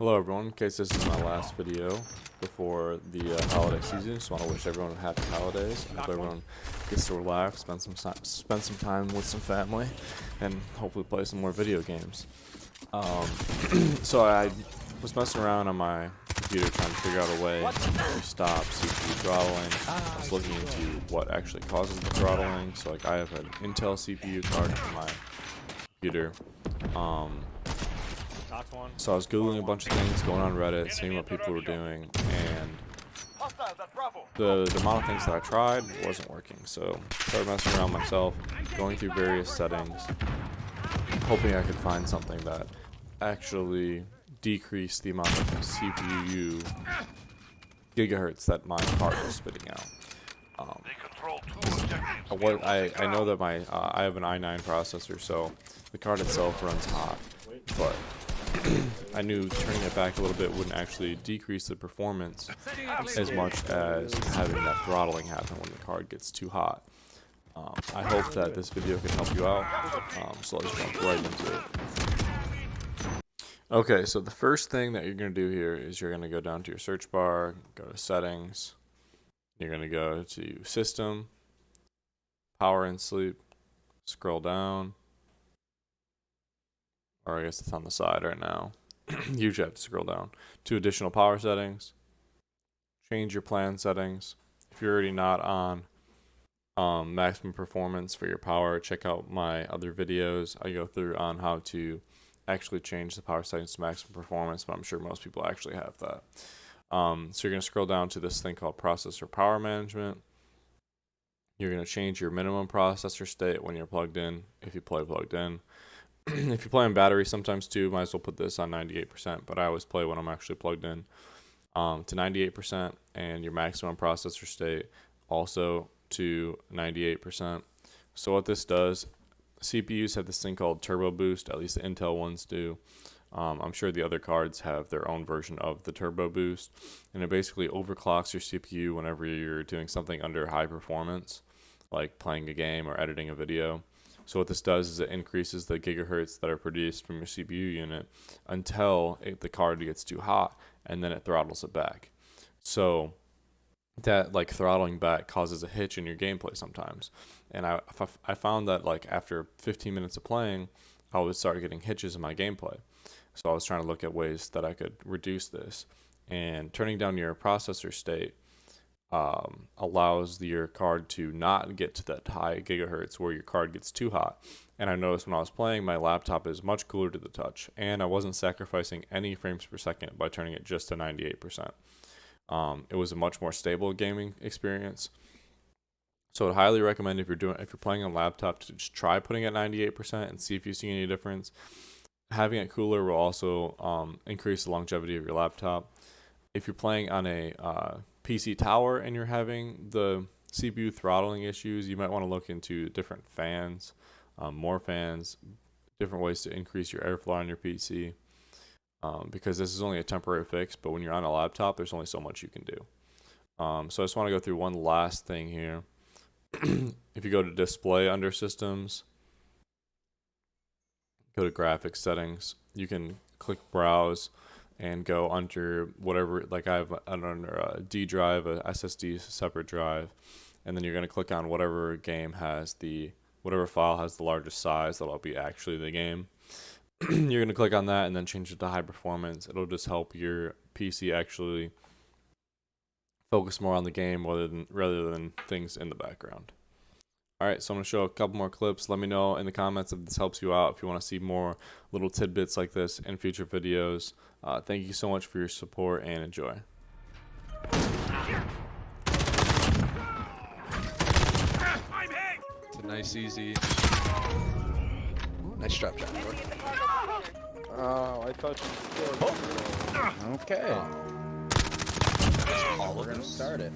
Hello everyone, in case this is my last video before the holiday season, just want to wish everyone happy holidays. I hope everyone gets to relax, spend some time with some family, and hopefully play some more video games. So I was messing around on my computer trying to figure out a way to stop CPU throttling. I was looking into what actually causes the throttling. So like I have an Intel CPU card in my computer. So I was googling a bunch of things, going on Reddit, seeing what people were doing, and the amount of things that I tried wasn't working. So I started messing around myself, going through various settings, hoping I could find something that actually decreased the amount of CPU gigahertz that my card was spitting out. I know that I have an i9 processor, so the card itself runs hot, but I knew turning it back a little bit wouldn't actually decrease the performance as much as having that throttling happen when the card gets too hot. I hope that this video can help you out, so let's jump right into it. Okay, so the first thing that you're going to do here is you're going to go down to your search bar, go to settings, you're going to go to system, power and sleep, scroll down. Or I guess it's on the side right now. You usually have to scroll down to additional power settings. Change your plan settings. If you're already not on maximum performance for your power, check out my other videos. I go through on how to actually change the power settings to maximum performance, but I'm sure most people actually have that. So you're going to scroll down to this thing called processor power management. You're going to change your minimum processor state when you're plugged in, if you play plugged in. If you play on battery sometimes too, might as well put this on 98%, but I always play when I'm actually plugged in to 98%, and your maximum processor state also to 98%. So what this does, CPUs have this thing called turbo boost, at least the Intel ones do. I'm sure the other cards have their own version of the turbo boost, and it basically overclocks your CPU whenever you're doing something under high performance, like playing a game or editing a video. So what this does is it increases the gigahertz that are produced from your CPU unit until the card gets too hot, and then it throttles it back. So that like throttling back causes a hitch in your gameplay sometimes. And I found that like after 15 minutes of playing, I would start getting hitches in my gameplay. So I was trying to look at ways that I could reduce this. And turning down your processor state allows your card to not get to that high gigahertz where your card gets too hot. And I noticed when I was playing, my laptop is much cooler to the touch, and I wasn't sacrificing any frames per second by turning it just to 98%. It was a much more stable gaming experience. So I'd highly recommend if you're playing on a laptop to just try putting it at 98% and see if you see any difference. Having it cooler will also increase the longevity of your laptop. If you're playing on a PC tower and you're having the CPU throttling issues, you might want to look into different fans, more fans, different ways to increase your airflow on your PC, because this is only a temporary fix, but when you're on a laptop, there's only so much you can do. So I just want to go through one last thing here. If you go to display under systems, go to graphics settings, you can click browse and go under whatever, like I have under a D drive, a SSD separate drive, and then you're going to click on whatever game has whatever file has the largest size, that'll be actually the game. You're going to click on that and then change it to high performance. It'll just help your PC actually focus more on the game rather than things in the background. Alright, so I'm going to show a couple more clips. Let me know in the comments if this helps you out, if you want to see more little tidbits like this in future videos. Thank you so much for your support, and enjoy. It's a nice, easy... Ooh, nice drop shot. Oh, I thought you... Okay. All We're gonna start it.